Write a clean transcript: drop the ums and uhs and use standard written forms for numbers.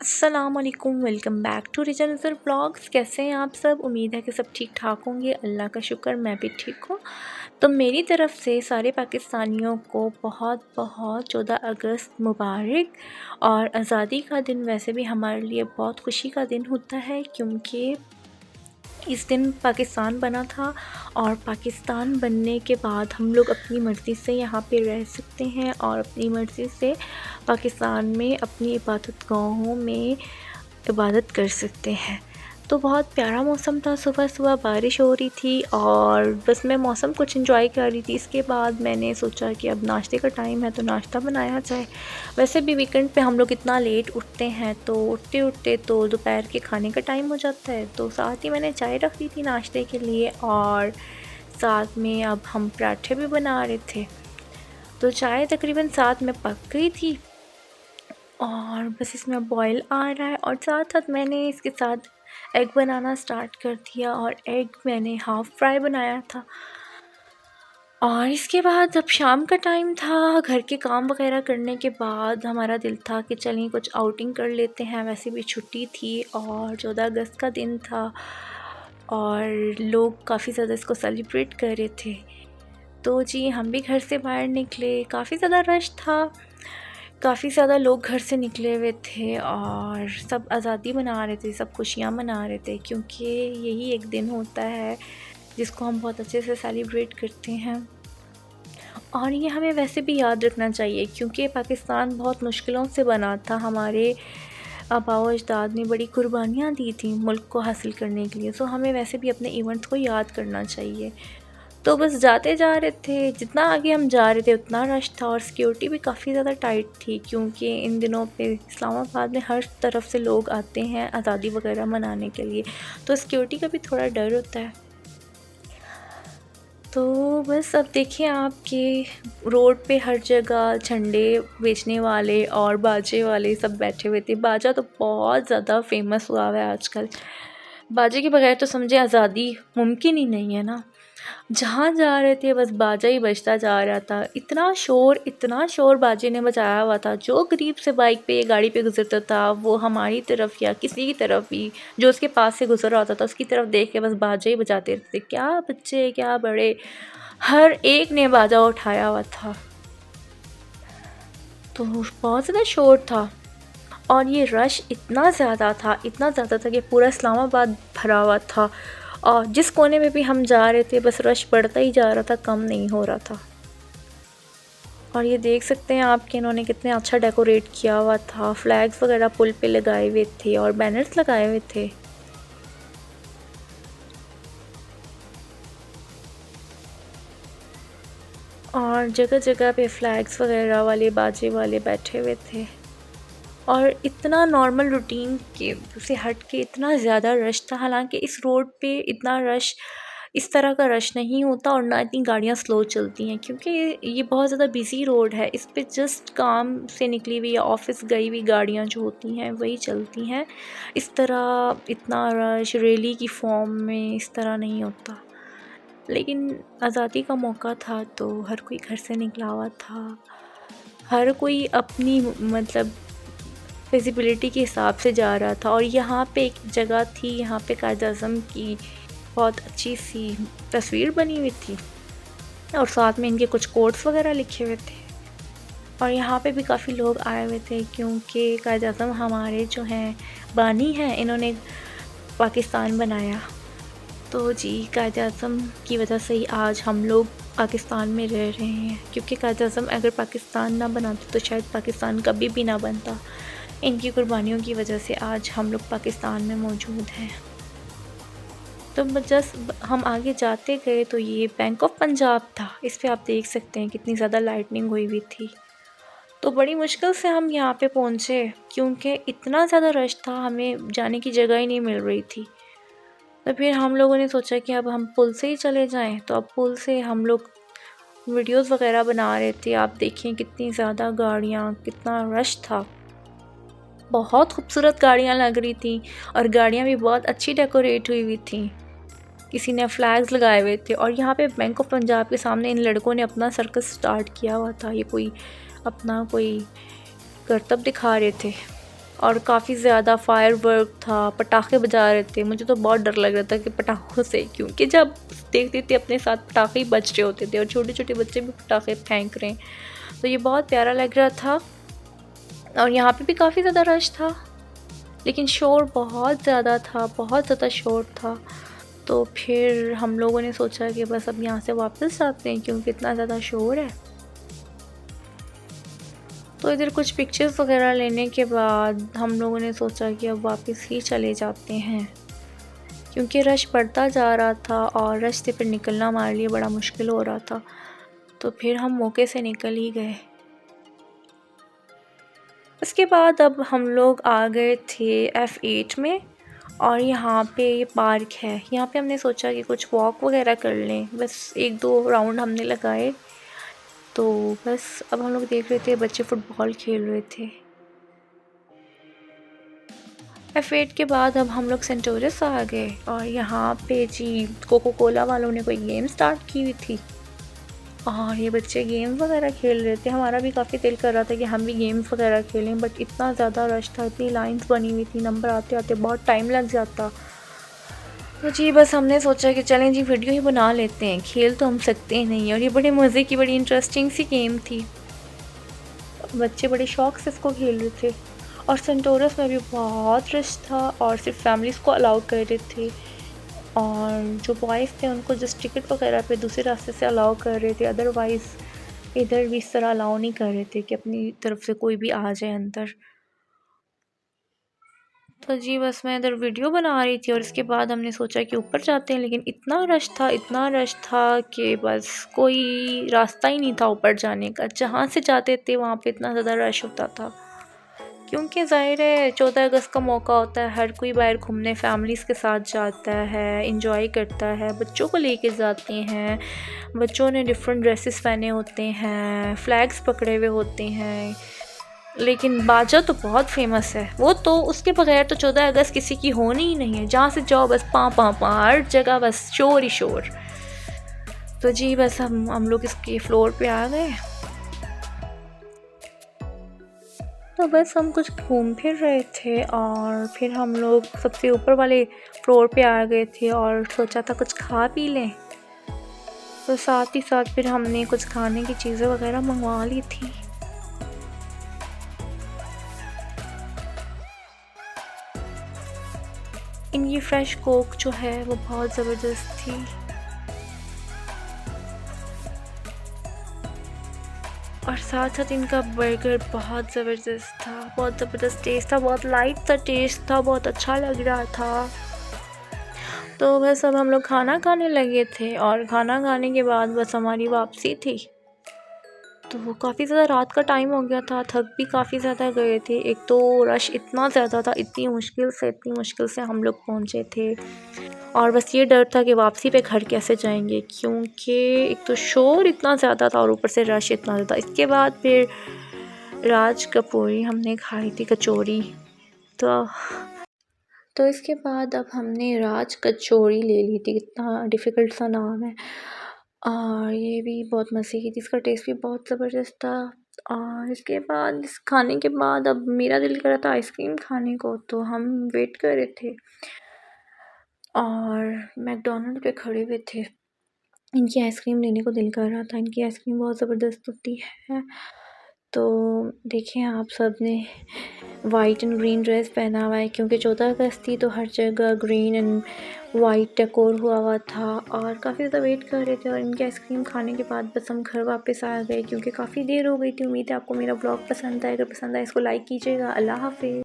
अस्सलामुअलैकुम, welcome back to Richa नज़र blogs. कैसे हैं आप सब? उम्मीद है कि सब ठीक ठाक होंगे। अल्लाह का शुक्र, मैं भी ठीक हूँ। तो मेरी तरफ़ से सारे पाकिस्तानियों को बहुत बहुत 14 अगस्त मुबारक। और आज़ादी का दिन वैसे भी हमारे लिए बहुत खुशी का दिन होता है, क्योंकि इस दिन पाकिस्तान बना था और पाकिस्तान बनने के बाद हम लोग अपनी मर्ज़ी से यहाँ पे रह सकते हैं और अपनी मर्ज़ी से पाकिस्तान में अपनी इबादत गाहों में इबादत कर सकते हैं। तो बहुत प्यारा मौसम था, सुबह सुबह बारिश हो रही थी और बस मैं मौसम कुछ एंजॉय कर रही थी। इसके बाद मैंने सोचा कि अब नाश्ते का टाइम है तो नाश्ता बनाया जाए। वैसे भी वीकेंड पे हम लोग इतना लेट उठते हैं, तो उठते उठते तो दोपहर के खाने का टाइम हो जाता है। तो साथ ही मैंने चाय रख दी थी नाश्ते के लिए और साथ में अब हम पराठे भी बना रहे थे। तो चाय तकरीबन साथ में पक गई थी और बस इसमें बॉयल आ रहा है और साथ साथ मैंने इसके साथ एग बनाना स्टार्ट कर दिया और एग मैंने हाफ़ फ्राई बनाया था। और इसके बाद अब शाम का टाइम था, घर के काम वगैरह करने के बाद हमारा दिल था कि चलें कुछ आउटिंग कर लेते हैं। वैसे भी छुट्टी थी और 14 अगस्त का दिन था और लोग काफ़ी ज़्यादा इसको सेलिब्रेट कर रहे थे। तो जी हम भी घर से बाहर निकले, काफ़ी ज़्यादा रश था, काफ़ी ज़्यादा लोग घर से निकले हुए थे और सब आज़ादी मना रहे थे, सब खुशियाँ मना रहे थे, क्योंकि यही एक दिन होता है जिसको हम बहुत अच्छे से सेलिब्रेट करते हैं। और ये हमें वैसे भी याद रखना चाहिए, क्योंकि पाकिस्तान बहुत मुश्किलों से बना था। हमारे आबाओ अजदाद ने बड़ी कुर्बानियाँ दी थी मुल्क को हासिल करने के लिए। सो हमें वैसे भी अपने इवेंट्स को याद करना चाहिए। तो बस जाते जा रहे थे, जितना आगे हम जा रहे थे उतना रश था और सिक्योरिटी भी काफ़ी ज़्यादा टाइट थी, क्योंकि इन दिनों पे इस्लामाबाद में हर तरफ से लोग आते हैं आज़ादी वगैरह मनाने के लिए, तो सिक्योरिटी का भी थोड़ा डर होता है। तो बस अब देखिए आपके रोड पे हर जगह झंडे बेचने वाले और बाजे वाले सब बैठे हुए थे। बाजा तो बहुत ज़्यादा फेमस हुआ है आजकल। बाजे के बगैर तो समझे आज़ादी मुमकिन ही नहीं है ना। जहाँ जा रहे थे बस बाजा ही बजता जा रहा था। इतना शोर बाजे ने मचाया हुआ था। जो गरीब से बाइक पे या गाड़ी पे गुज़रता था, वो हमारी तरफ या किसी की तरफ भी जो उसके पास से गुज़र रहा होता था, उसकी तरफ देख के बस बाजा ही बजाते रहते थे। क्या बच्चे, क्या बड़े, हर एक ने बाजा उठाया हुआ था। तो बहुत ज़्यादा शोर था और ये रश इतना ज़्यादा था कि पूरा इस्लामाबाद भरा हुआ था और जिस कोने में भी हम जा रहे थे बस रश बढ़ता ही जा रहा था, कम नहीं हो रहा था। और ये देख सकते हैं आप कि इन्होंने कितने अच्छा डेकोरेट किया हुआ था। फ्लैग्स वगैरह पुल पे लगाए हुए थे और बैनर्स लगाए हुए थे। और जगह जगह पे फ्लैग्स वगैरह वाले बाजे वाले बैठे हुए थे और इतना नॉर्मल रूटीन के से हट के इतना ज़्यादा रश था। हालांकि इस रोड पे इतना रश, इस तरह का रश नहीं होता और ना इतनी गाड़ियाँ स्लो चलती हैं, क्योंकि ये बहुत ज़्यादा बिज़ी रोड है। इस पे जस्ट काम से निकली हुई या ऑफिस गई हुई गाड़ियाँ जो होती हैं वही चलती हैं। इस तरह इतना रश रैली की फॉर्म में इस तरह नहीं होता। लेकिन आज़ादी का मौका था तो हर कोई घर से निकला हुआ था, हर कोई अपनी मतलब फिज़िबिलिटी के हिसाब से जा रहा था। और यहाँ पे एक जगह थी, यहाँ पे कायद-ए-आज़म की बहुत अच्छी सी तस्वीर बनी हुई थी और साथ में इनके कुछ कोट्स वगैरह लिखे हुए थे। और यहाँ पे भी काफ़ी लोग आए हुए थे, क्योंकि कायद-ए-आज़म हमारे जो हैं बानी हैं, इन्होंने पाकिस्तान बनाया। तो जी कायद-ए-आज़म की वजह से ही आज हम लोग पाकिस्तान में रह रहे हैं, क्योंकि कायद-ए-आज़म अगर पाकिस्तान ना बनाते तो शायद पाकिस्तान कभी भी ना बनता। इनकी कुर्बानियों की वजह से आज हम लोग पाकिस्तान में मौजूद हैं। तो जस्ट हम आगे जाते गए तो ये बैंक ऑफ पंजाब था। इस पे आप देख सकते हैं कितनी ज़्यादा लाइटनिंग हुई हुई थी। तो बड़ी मुश्किल से हम यहाँ पे पहुँचे, क्योंकि इतना ज़्यादा रश था, हमें जाने की जगह ही नहीं मिल रही थी। तो फिर हम लोगों ने सोचा कि अब हम पुल से ही चले जाएं। तो अब पुल से हम लोग वीडियोस वगैरह बना रहे थे। आप देखिए कितनी ज़्यादा गाड़ियाँ, कितना रश था। बहुत खूबसूरत गाड़ियाँ लग रही थी और गाड़ियाँ भी बहुत अच्छी डेकोरेट हुई हुई थी। किसी ने फ्लैग्स लगाए हुए थे और यहाँ पे बैंक ऑफ पंजाब के सामने इन लड़कों ने अपना सर्कस स्टार्ट किया हुआ था। ये कोई अपना कोई करतब दिखा रहे थे और काफ़ी ज़्यादा फायर वर्क था, पटाखे बजा रहे थे। मुझे तो बहुत डर लग रहा था कि पटाखों से, क्योंकि जब देखते थे अपने साथ पटाखे ही बज रहे होते थे और छोटे छोटे बच्चे भी पटाखे फेंक रहे हैं, तो ये बहुत प्यारा लग रहा था। और यहाँ पे भी काफ़ी ज़्यादा रश था, लेकिन शोर बहुत ज़्यादा था, बहुत ज़्यादा शोर था। तो फिर हम लोगों ने सोचा कि बस अब यहाँ से वापस जाते हैं, क्योंकि इतना ज़्यादा शोर है। तो इधर कुछ पिक्चर्स वगैरह लेने के बाद हम लोगों ने सोचा कि अब वापस ही चले जाते हैं, क्योंकि रश बढ़ता जा रहा था और रश से फिर निकलना हमारे लिए बड़ा मुश्किल हो रहा था। तो फिर हम मौके से निकल ही गए। उसके बाद अब हम लोग आ गए थे F8 में, और यहाँ पे ये पार्क है। यहाँ पे हमने सोचा कि कुछ वॉक वगैरह कर लें, बस 1-2 राउंड हमने लगाए। तो बस अब हम लोग देख रहे थे बच्चे फुटबॉल खेल रहे थे। F8 के बाद अब हम लोग सेंटोरस आ गए, और यहाँ पे जी कोको कोला वालों ने कोई गेम स्टार्ट की हुई थी और ये बच्चे गेम्स वगैरह खेल रहे थे। हमारा भी काफ़ी दिल कर रहा था कि हम भी गेम्स वगैरह खेलें, बट इतना ज़्यादा रश था, इतनी लाइंस बनी हुई थी, नंबर आते आते बहुत टाइम लग जाता। तो जी बस हमने सोचा कि चलें जी वीडियो ही बना लेते हैं, खेल तो हम सकते ही नहीं। और ये बड़े मज़े की, बड़ी इंटरेस्टिंग सी गेम थी, बच्चे बड़े शौक़ से इसको खेल रहे थे। और सेंटोरस में भी बहुत रश था, और सिर्फ फैमिलीज़ को अलाउ कर रहे थे, और जो बॉयज़ थे उनको जस्ट टिकट वगैरह पे दूसरे रास्ते से अलाउ कर रहे थे। अदरवाइज़ इधर भी इस तरह अलाउ नहीं कर रहे थे कि अपनी तरफ से कोई भी आ जाए अंदर। तो जी बस मैं इधर वीडियो बना रही थी, और इसके बाद हमने सोचा कि ऊपर जाते हैं, लेकिन इतना रश था, इतना रश था कि बस कोई रास्ता ही नहीं था ऊपर जाने का। जहाँ से जाते थे वहाँ पे इतना ज़्यादा रश होता था, क्योंकि ज़ाहिर है 14 अगस्त का मौका होता है, हर कोई बाहर घूमने फैमिलीज़ के साथ जाता है, इंजॉय करता है, बच्चों को लेके जाते हैं। बच्चों ने डिफरेंट ड्रेसेस पहने होते हैं, फ्लैग्स पकड़े हुए होते हैं, लेकिन बाजा तो बहुत फेमस है। वो तो उसके बगैर तो 14 अगस्त किसी की होनी ही नहीं है। जहाँ से जाओ बस पाँ पाँ पाँ, हर जगह बस शोर ही शोर। तो जी बस हम लोग इसके फ्लोर पे आ गए। तो बस हम कुछ घूम फिर रहे थे, और फिर हम लोग सबसे ऊपर वाले फ्लोर पे आ गए थे और सोचा था कुछ खा पी लें। तो साथ ही साथ फिर हमने कुछ खाने की चीज़ें वगैरह मंगवा ली थी। इनकी फ्रेश कोक जो है वो बहुत ज़बरदस्त थी। और साथ साथ इनका बर्गर बहुत ज़बरदस्त था, बहुत ज़बरदस्त टेस्ट था, बहुत लाइट सा टेस्ट था, बहुत अच्छा लग रहा था। तो बस अब हम लोग खाना खाने लगे थे, और खाना खाने के बाद बस हमारी वापसी थी। तो वो काफ़ी ज़्यादा रात का टाइम हो गया था, थक भी काफ़ी ज़्यादा गए थे। एक तो रश इतना ज़्यादा था, इतनी मुश्किल से हम लोग पहुँचे थे, और बस ये डर था कि वापसी पे घर कैसे जाएंगे, क्योंकि एक तो शोर इतना ज़्यादा था और ऊपर से रश इतना ज़्यादा। इसके बाद फिर राज कपूरी हमने खाई थी, कचौरी। तो इसके बाद अब हमने राज कचौरी ले ली थी, कितना डिफ़िकल्ट सा नाम है, और ये भी बहुत मज़े की थी, इसका टेस्ट भी बहुत ज़बरदस्त था। और इसके बाद इस खाने के बाद अब मेरा दिल कर रहा था आइसक्रीम खाने को, तो हम वेट कर रहे थे और मैकडॉनल्ड पे खड़े हुए थे। इनकी आइसक्रीम लेने को दिल कर रहा था, इनकी आइसक्रीम बहुत ज़बरदस्त होती है। तो देखिए आप सब ने वाइट एंड ग्रीन ड्रेस पहना हुआ है, क्योंकि 14 अगस्त थी, तो हर जगह ग्रीन एंड वाइट डेकोर हुआ था, और काफ़ी ज़्यादा वेट कर रहे थे। और इनकी आइसक्रीम खाने के बाद बस हम घर वापस आ गए, क्योंकि काफ़ी देर हो गई थी। उम्मीद है आपको मेरा ब्लॉग पसंद आए, अगर पसंद आए इसको लाइक कीजिएगा। अल्लाह हाफ़िज़।